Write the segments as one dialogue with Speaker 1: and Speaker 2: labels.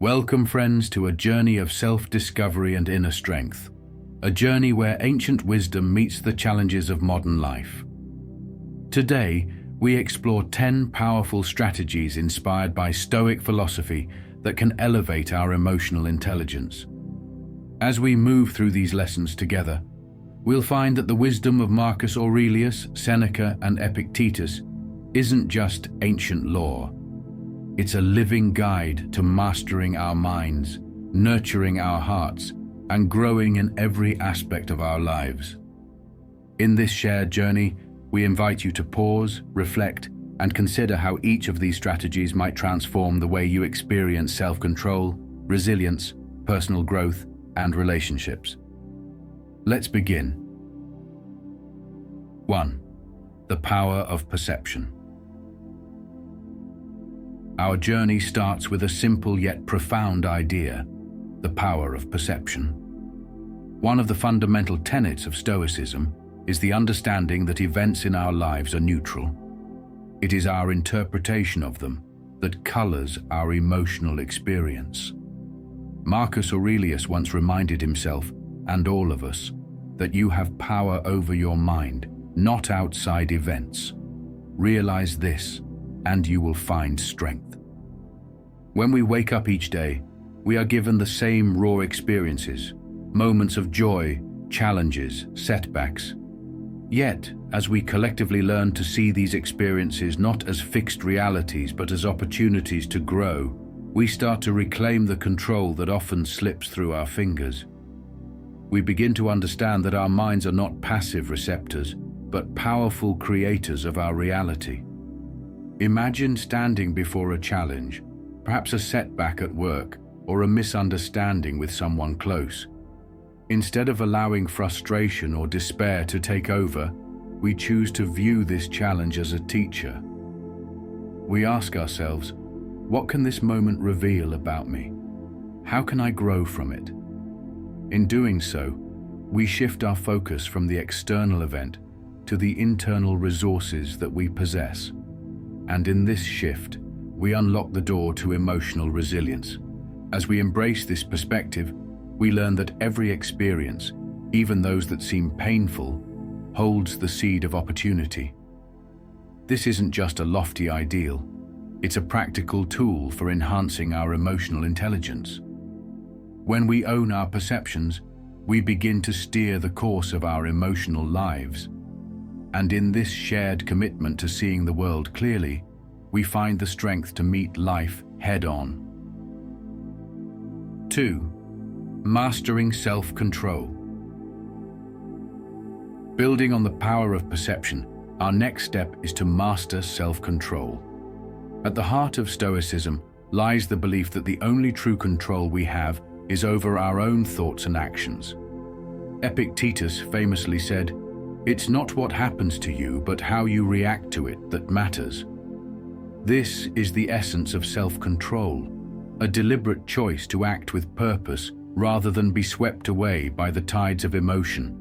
Speaker 1: Welcome, friends, to a journey of self-discovery and inner strength. A journey where ancient wisdom meets the challenges of modern life. Today, we explore 10 powerful strategies inspired by Stoic philosophy that can elevate our emotional intelligence. As we move through these lessons together, we'll find that the wisdom of Marcus Aurelius, Seneca, and Epictetus isn't just ancient lore. It's a living guide to mastering our minds, nurturing our hearts, and growing in every aspect of our lives. In this shared journey, we invite you to pause, reflect, and consider how each of these strategies might transform the way you experience self-control, resilience, personal growth, and relationships. Let's begin. 1. The power of perception. Our journey starts with a simple yet profound idea: the power of perception. One of the fundamental tenets of Stoicism is the understanding that events in our lives are neutral. It is our interpretation of them that colors our emotional experience. Marcus Aurelius once reminded himself, and all of us, that you have power over your mind, not outside events. Realize this, and you will find strength. When we wake up each day, we are given the same raw experiences, moments of joy, challenges, setbacks. Yet, as we collectively learn to see these experiences not as fixed realities but as opportunities to grow, we start to reclaim the control that often slips through our fingers. We begin to understand that our minds are not passive receptors, but powerful creators of our reality. Imagine standing before a challenge, perhaps a setback at work or a misunderstanding with someone close. Instead of allowing frustration or despair to take over, we choose to view this challenge as a teacher. We ask ourselves, what can this moment reveal about me? How can I grow from it? In doing so, we shift our focus from the external event to the internal resources that we possess. And in this shift, we unlock the door to emotional resilience. As we embrace this perspective, we learn that every experience, even those that seem painful, holds the seed of opportunity. This isn't just a lofty ideal, it's a practical tool for enhancing our emotional intelligence. When we own our perceptions, we begin to steer the course of our emotional lives. And in this shared commitment to seeing the world clearly, we find the strength to meet life head-on. 2. Mastering self-control. Building on the power of perception, our next step is to master self-control. At the heart of Stoicism lies the belief that the only true control we have is over our own thoughts and actions. Epictetus famously said, "It's not what happens to you, but how you react to it that matters." This is the essence of self-control, a deliberate choice to act with purpose rather than be swept away by the tides of emotion.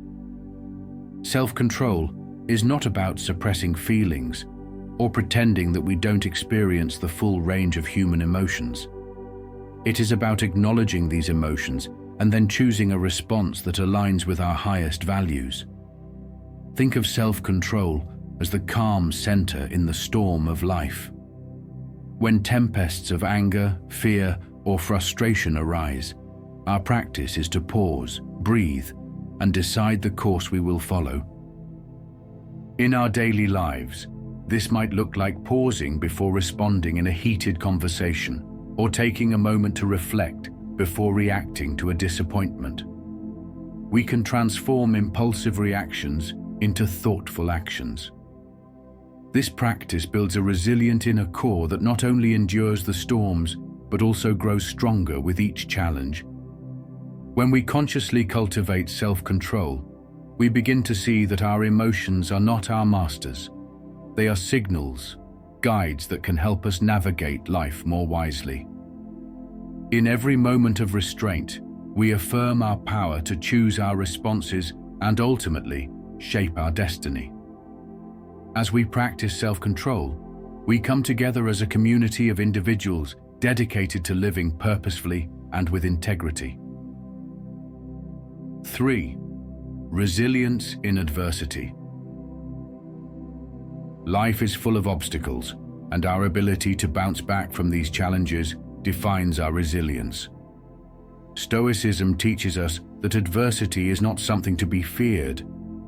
Speaker 1: Self-control is not about suppressing feelings or pretending that we don't experience the full range of human emotions. It is about acknowledging these emotions and then choosing a response that aligns with our highest values. Think of self-control as the calm center in the storm of life. When tempests of anger, fear, or frustration arise, our practice is to pause, breathe, and decide the course we will follow. In our daily lives, this might look like pausing before responding in a heated conversation, or taking a moment to reflect before reacting to a disappointment. We can transform impulsive reactions into thoughtful actions. This practice builds a resilient inner core that not only endures the storms, but also grows stronger with each challenge. When we consciously cultivate self-control, we begin to see that our emotions are not our masters. They are signals, guides that can help us navigate life more wisely. In every moment of restraint, we affirm our power to choose our responses and ultimately shape our destiny. As we practice self-control, we come together as a community of individuals dedicated to living purposefully and with integrity. 3. Resilience in adversity. Life is full of obstacles, and our ability to bounce back from these challenges defines our resilience. Stoicism teaches us that adversity is not something to be feared,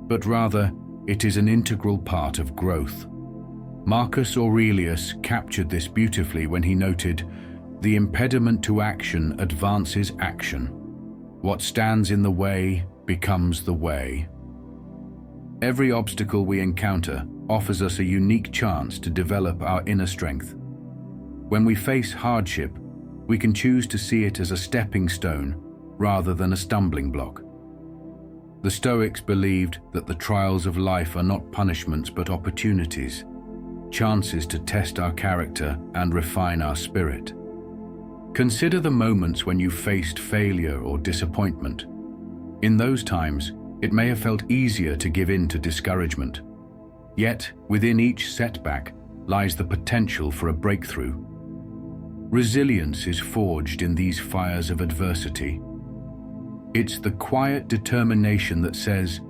Speaker 1: but rather it is an integral part of growth. Marcus Aurelius captured this beautifully when he noted, "The impediment to action advances action. What stands in the way becomes the way." Every obstacle we encounter offers us a unique chance to develop our inner strength. When we face hardship, we can choose to see it as a stepping stone rather than a stumbling block. The Stoics believed that the trials of life are not punishments but opportunities, chances to test our character and refine our spirit. Consider the moments when you faced failure or disappointment. In those times, it may have felt easier to give in to discouragement. Yet, within each setback lies the potential for a breakthrough. Resilience is forged in these fires of adversity. It's the quiet determination that says,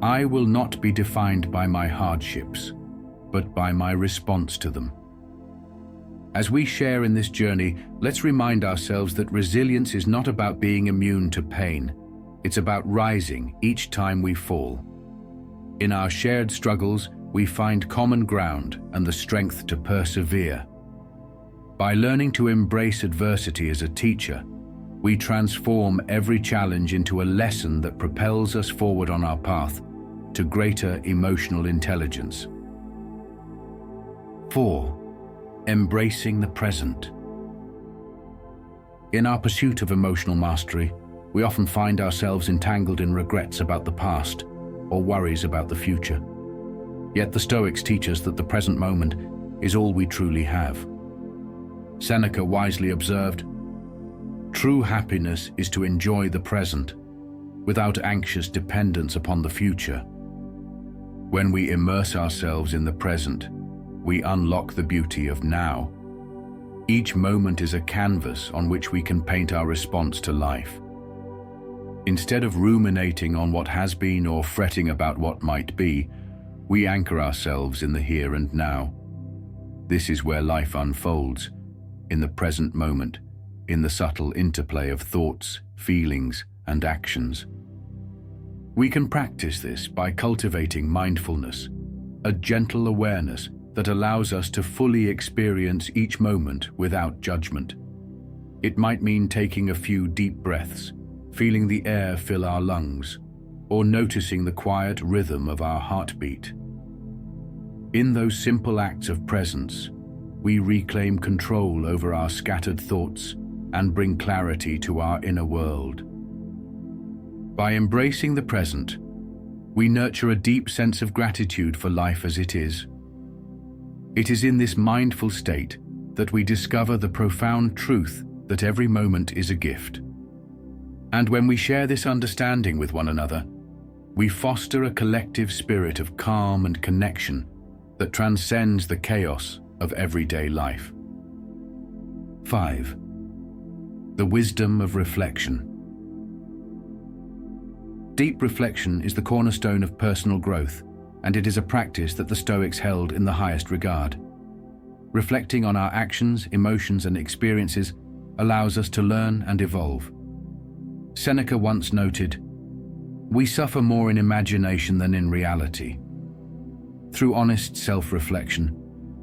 Speaker 1: "I will not be defined by my hardships, but by my response to them." As we share in this journey, let's remind ourselves that resilience is not about being immune to pain. It's about rising each time we fall. In our shared struggles, we find common ground and the strength to persevere. By learning to embrace adversity as a teacher, we transform every challenge into a lesson that propels us forward on our path to greater emotional intelligence. 4. Embracing the present. In our pursuit of emotional mastery, we often find ourselves entangled in regrets about the past or worries about the future. Yet the Stoics teach us that the present moment is all we truly have. Seneca wisely observed, "True happiness is to enjoy the present, without anxious dependence upon the future." When we immerse ourselves in the present, we unlock the beauty of now. Each moment is a canvas on which we can paint our response to life. Instead of ruminating on what has been or fretting about what might be, we anchor ourselves in the here and now. This is where life unfolds, in the present moment, in the subtle interplay of thoughts, feelings, and actions. We can practice this by cultivating mindfulness, a gentle awareness that allows us to fully experience each moment without judgment. It might mean taking a few deep breaths, feeling the air fill our lungs, or noticing the quiet rhythm of our heartbeat. In those simple acts of presence, we reclaim control over our scattered thoughts and bring clarity to our inner world. By embracing the present, we nurture a deep sense of gratitude for life as it is. It is in this mindful state that we discover the profound truth that every moment is a gift. And when we share this understanding with one another, we foster a collective spirit of calm and connection that transcends the chaos of everyday life. 5. The wisdom of reflection. Deep reflection is the cornerstone of personal growth, and it is a practice that the Stoics held in the highest regard. Reflecting on our actions, emotions, and experiences allows us to learn and evolve. Seneca once noted, "We suffer more in imagination than in reality." Through honest self-reflection,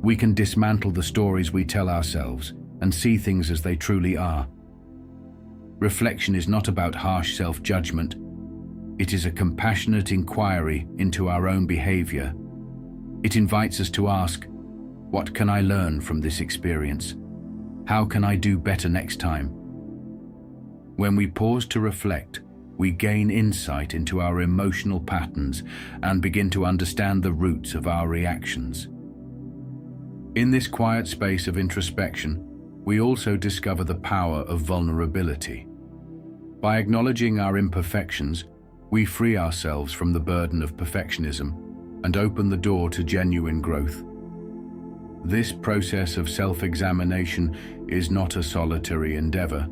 Speaker 1: we can dismantle the stories we tell ourselves and see things as they truly are. Reflection is not about harsh self-judgment. It is a compassionate inquiry into our own behavior. It invites us to ask, what can I learn from this experience? How can I do better next time? When we pause to reflect, we gain insight into our emotional patterns and begin to understand the roots of our reactions. In this quiet space of introspection, we also discover the power of vulnerability. By acknowledging our imperfections, we free ourselves from the burden of perfectionism and open the door to genuine growth. This process of self-examination is not a solitary endeavor.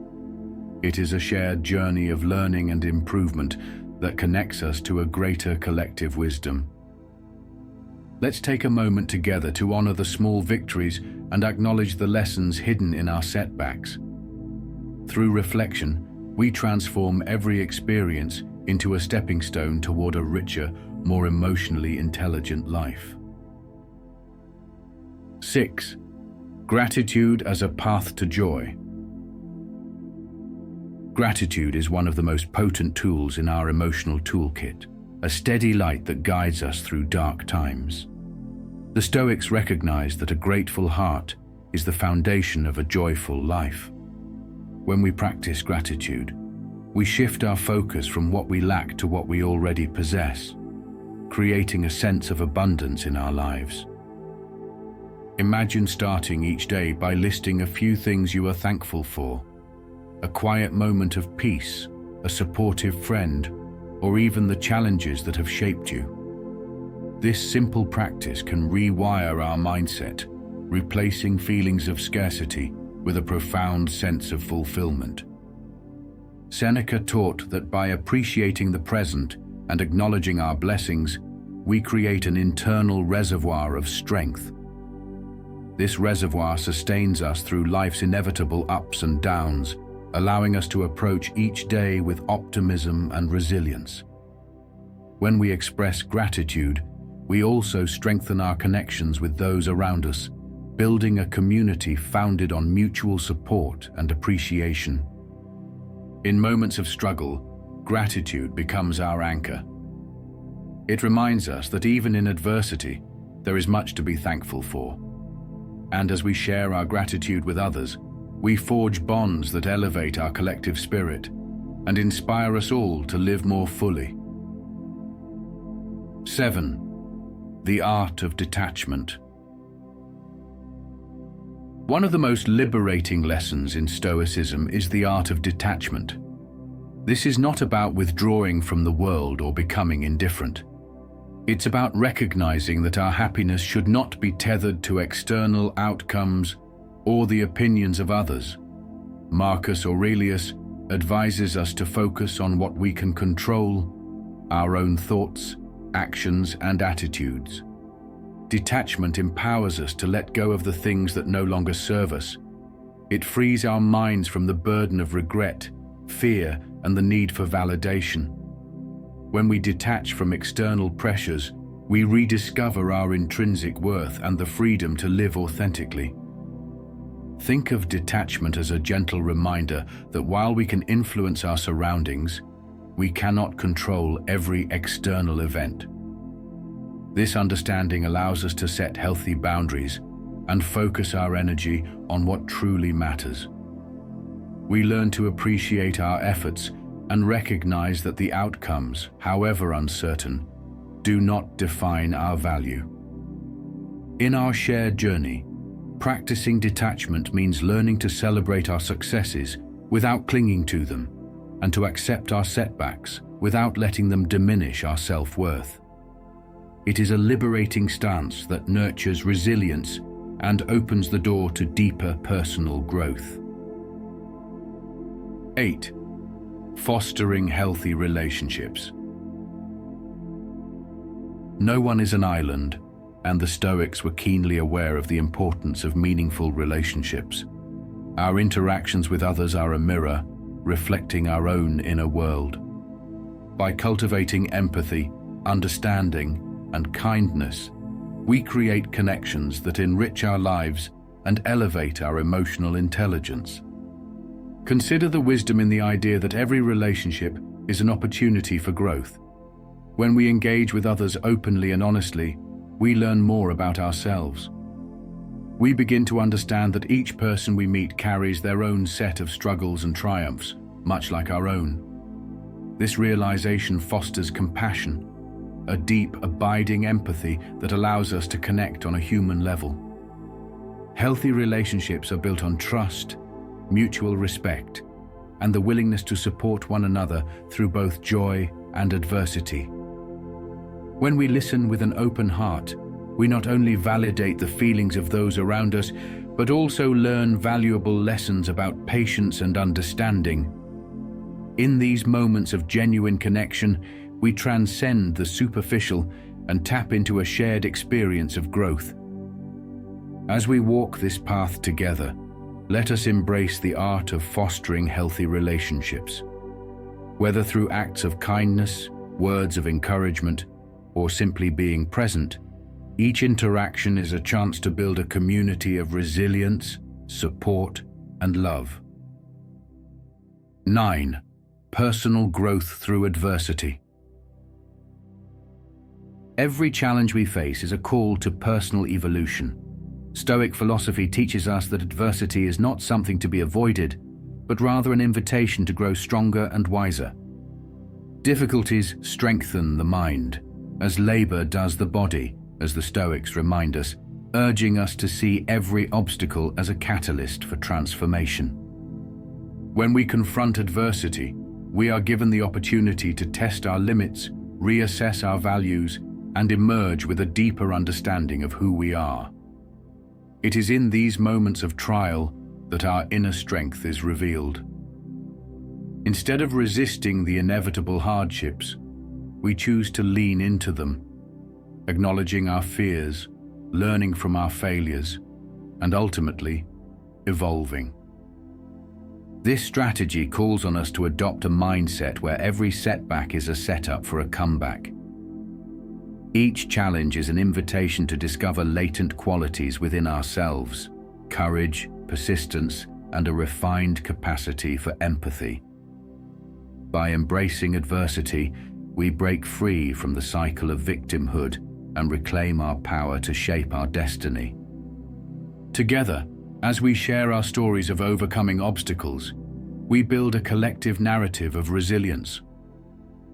Speaker 1: It is a shared journey of learning and improvement that connects us to a greater collective wisdom. Let's take a moment together to honor the small victories and acknowledge the lessons hidden in our setbacks. Through reflection, we transform every experience into a stepping stone toward a richer, more emotionally intelligent life. 6. Gratitude as a path to joy. Gratitude is one of the most potent tools in our emotional toolkit, a steady light that guides us through dark times. The Stoics recognize that a grateful heart is the foundation of a joyful life. When we practice gratitude, we shift our focus from what we lack to what we already possess, creating a sense of abundance in our lives. Imagine starting each day by listing a few things you are thankful for: a quiet moment of peace, a supportive friend, or even the challenges that have shaped you. This simple practice can rewire our mindset, replacing feelings of scarcity with a profound sense of fulfillment. Seneca taught that by appreciating the present and acknowledging our blessings, we create an internal reservoir of strength. This reservoir sustains us through life's inevitable ups and downs, allowing us to approach each day with optimism and resilience. When we express gratitude, we also strengthen our connections with those around us, building a community founded on mutual support and appreciation. In moments of struggle, gratitude becomes our anchor. It reminds us that even in adversity, there is much to be thankful for. And as we share our gratitude with others, we forge bonds that elevate our collective spirit and inspire us all to live more fully. 7. The Art of Detachment. One of the most liberating lessons in Stoicism is the art of detachment. This is not about withdrawing from the world or becoming indifferent. It's about recognizing that our happiness should not be tethered to external outcomes or the opinions of others. Marcus Aurelius advises us to focus on what we can control: our own thoughts, actions, and attitudes. Detachment empowers us to let go of the things that no longer serve us. It frees our minds from the burden of regret, fear, and the need for validation. When we detach from external pressures, we rediscover our intrinsic worth and the freedom to live authentically. Think of detachment as a gentle reminder that while we can influence our surroundings, we cannot control every external event. This understanding allows us to set healthy boundaries and focus our energy on what truly matters. We learn to appreciate our efforts and recognize that the outcomes, however uncertain, do not define our value. In our shared journey, practicing detachment means learning to celebrate our successes without clinging to them, and to accept our setbacks without letting them diminish our self-worth. It is a liberating stance that nurtures resilience and opens the door to deeper personal growth. 8. Fostering healthy relationships. No one is an island, and the Stoics were keenly aware of the importance of meaningful relationships. Our interactions with others are a mirror, reflecting our own inner world. By cultivating empathy, understanding, and kindness, we create connections that enrich our lives and elevate our emotional intelligence. Consider the wisdom in the idea that every relationship is an opportunity for growth. When we engage with others openly and honestly, we learn more about ourselves. We begin to understand that each person we meet carries their own set of struggles and triumphs, much like our own. This realization fosters compassion, a deep, abiding empathy that allows us to connect on a human level. Healthy relationships are built on trust, mutual respect, and the willingness to support one another through both joy and adversity. When we listen with an open heart, we not only validate the feelings of those around us, but also learn valuable lessons about patience and understanding. In these moments of genuine connection, we transcend the superficial and tap into a shared experience of growth. As we walk this path together, let us embrace the art of fostering healthy relationships. Whether through acts of kindness, words of encouragement, or simply being present, each interaction is a chance to build a community of resilience, support, and love. 9. Personal growth through adversity. Every challenge we face is a call to personal evolution. Stoic philosophy teaches us that adversity is not something to be avoided, but rather an invitation to grow stronger and wiser. Difficulties strengthen the mind, as labor does the body, as the Stoics remind us, urging us to see every obstacle as a catalyst for transformation. When we confront adversity, we are given the opportunity to test our limits, reassess our values, and emerge with a deeper understanding of who we are. It is in these moments of trial that our inner strength is revealed. Instead of resisting the inevitable hardships, we choose to lean into them, acknowledging our fears, learning from our failures, and ultimately, evolving. This strategy calls on us to adopt a mindset where every setback is a setup for a comeback. Each challenge is an invitation to discover latent qualities within ourselves: courage, persistence, and a refined capacity for empathy. By embracing adversity, we break free from the cycle of victimhood and reclaim our power to shape our destiny. Together, as we share our stories of overcoming obstacles, we build a collective narrative of resilience.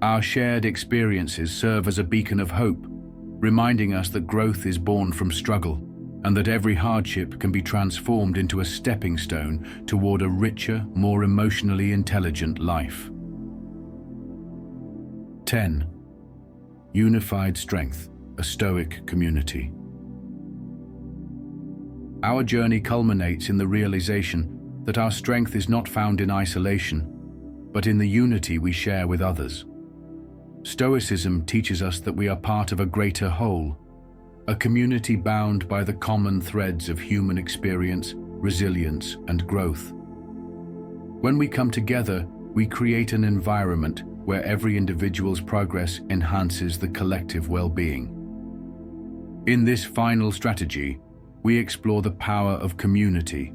Speaker 1: Our shared experiences serve as a beacon of hope, reminding us that growth is born from struggle and that every hardship can be transformed into a stepping stone toward a richer, more emotionally intelligent life. 10. Unified strength, a Stoic community. Our journey culminates in the realization that our strength is not found in isolation, but in the unity we share with others. Stoicism teaches us that we are part of a greater whole, a community bound by the common threads of human experience, resilience, and growth. When we come together, we create an environment where every individual's progress enhances the collective well-being. In this final strategy, we explore the power of community.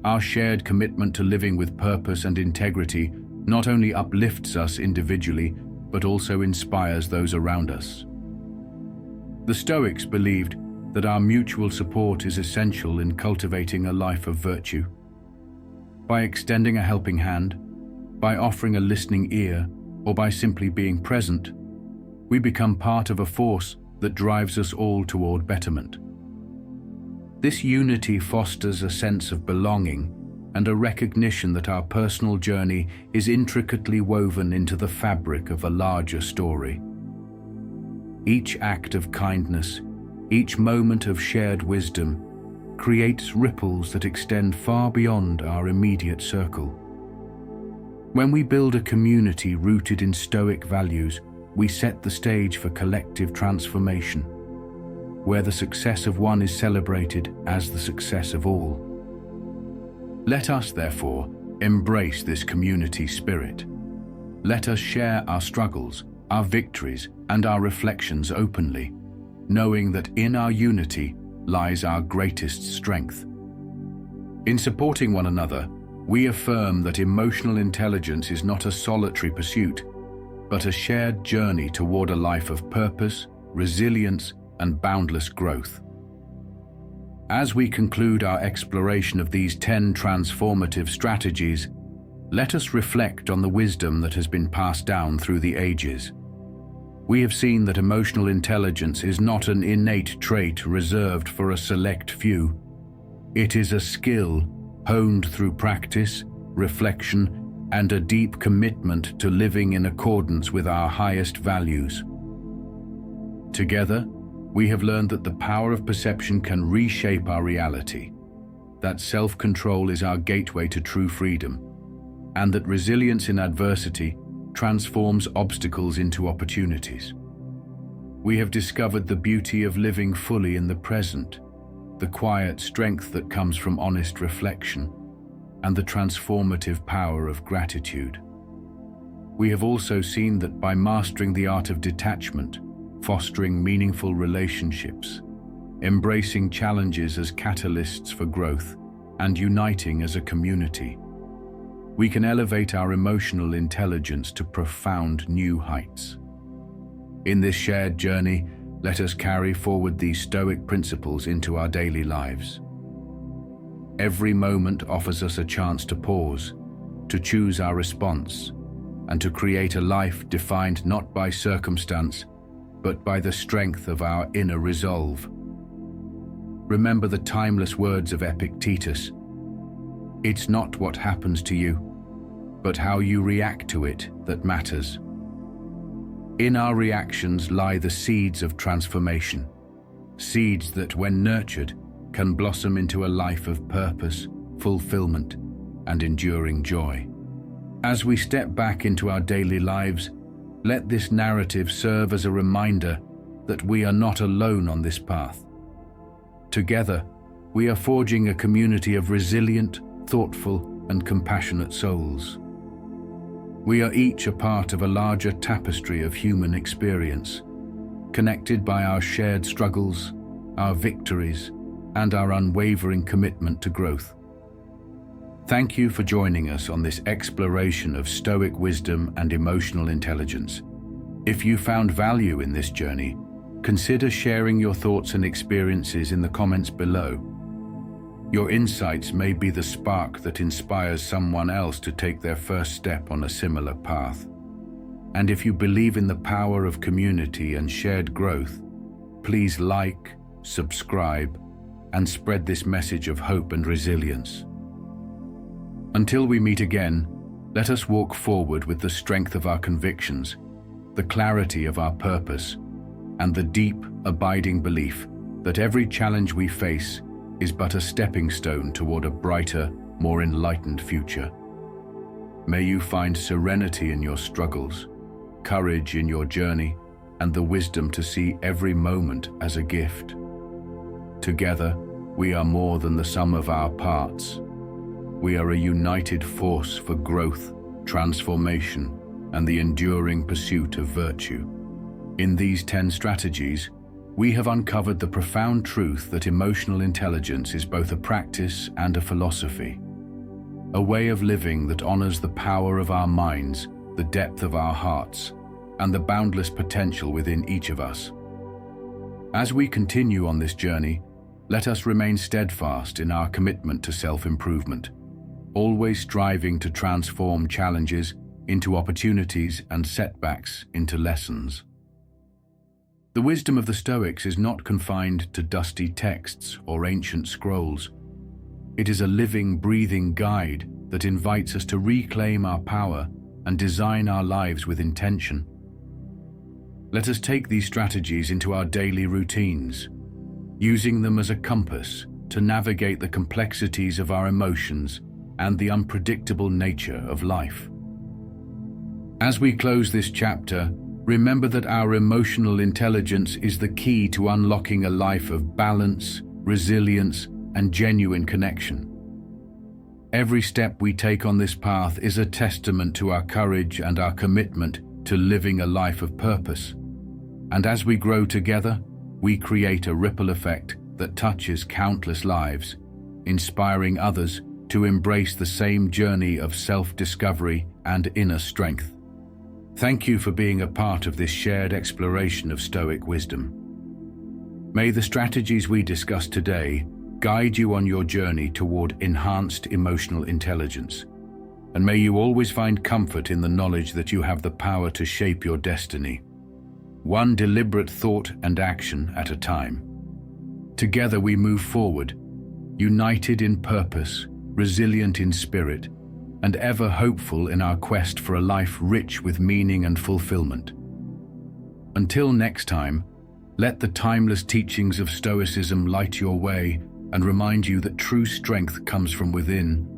Speaker 1: Our shared commitment to living with purpose and integrity not only uplifts us individually, but also inspires those around us. The Stoics believed that our mutual support is essential in cultivating a life of virtue. By extending a helping hand, by offering a listening ear, or by simply being present, we become part of a force that drives us all toward betterment. This unity fosters a sense of belonging and a recognition that our personal journey is intricately woven into the fabric of a larger story. Each act of kindness, each moment of shared wisdom, creates ripples that extend far beyond our immediate circle. When we build a community rooted in Stoic values, we set the stage for collective transformation, where the success of one is celebrated as the success of all. Let us, therefore, embrace this community spirit. Let us share our struggles, our victories, and our reflections openly, knowing that in our unity lies our greatest strength. In supporting one another, we affirm that emotional intelligence is not a solitary pursuit, but a shared journey toward a life of purpose, resilience, and boundless growth. As we conclude our exploration of these 10 transformative strategies, let us reflect on the wisdom that has been passed down through the ages. We have seen that emotional intelligence is not an innate trait reserved for a select few. It is a skill honed through practice, reflection, and a deep commitment to living in accordance with our highest values. Together, we have learned that the power of perception can reshape our reality, that self-control is our gateway to true freedom, and that resilience in adversity transforms obstacles into opportunities. We have discovered the beauty of living fully in the present, the quiet strength that comes from honest reflection, and the transformative power of gratitude. We have also seen that by mastering the art of detachment, fostering meaningful relationships, embracing challenges as catalysts for growth, and uniting as a community, we can elevate our emotional intelligence to profound new heights. In this shared journey, let us carry forward these Stoic principles into our daily lives. Every moment offers us a chance to pause, to choose our response, and to create a life defined not by circumstance, but by the strength of our inner resolve. Remember the timeless words of Epictetus: "It's not what happens to you, but how you react to it that matters." In our reactions lie the seeds of transformation, seeds that, when nurtured, can blossom into a life of purpose, fulfillment, and enduring joy. As we step back into our daily lives, let this narrative serve as a reminder that we are not alone on this path. Together, we are forging a community of resilient, thoughtful, and compassionate souls. We are each a part of a larger tapestry of human experience, connected by our shared struggles, our victories, and our unwavering commitment to growth. Thank you for joining us on this exploration of Stoic wisdom and emotional intelligence. If you found value in this journey, consider sharing your thoughts and experiences in the comments below. Your insights may be the spark that inspires someone else to take their first step on a similar path. And if you believe in the power of community and shared growth, please like, subscribe, and spread this message of hope and resilience. Until we meet again, let us walk forward with the strength of our convictions, the clarity of our purpose, and the deep, abiding belief that every challenge we face is but a stepping stone toward a brighter, more enlightened future. May you find serenity in your struggles, courage in your journey, and the wisdom to see every moment as a gift. Together, we are more than the sum of our parts. We are a united force for growth, transformation, and the enduring pursuit of virtue. In these 10 strategies, we have uncovered the profound truth that emotional intelligence is both a practice and a philosophy, a way of living that honors the power of our minds, the depth of our hearts, and the boundless potential within each of us. As we continue on this journey, let us remain steadfast in our commitment to self-improvement, always striving to transform challenges into opportunities and setbacks into lessons. The wisdom of the Stoics is not confined to dusty texts or ancient scrolls. It is a living, breathing guide that invites us to reclaim our power and design our lives with intention. Let us take these strategies into our daily routines, using them as a compass to navigate the complexities of our emotions and the unpredictable nature of life. As we close this chapter, remember that our emotional intelligence is the key to unlocking a life of balance, resilience, and genuine connection. Every step we take on this path is a testament to our courage and our commitment to living a life of purpose. And as we grow together, we create a ripple effect that touches countless lives, inspiring others to embrace the same journey of self-discovery and inner strength. Thank you for being a part of this shared exploration of Stoic wisdom. May the strategies we discussed today guide you on your journey toward enhanced emotional intelligence, and may you always find comfort in the knowledge that you have the power to shape your destiny, one deliberate thought and action at a time. Together we move forward, united in purpose, resilient in spirit, and ever hopeful in our quest for a life rich with meaning and fulfillment. Until next time, Let the timeless teachings of Stoicism light your way and remind you that true strength comes from within,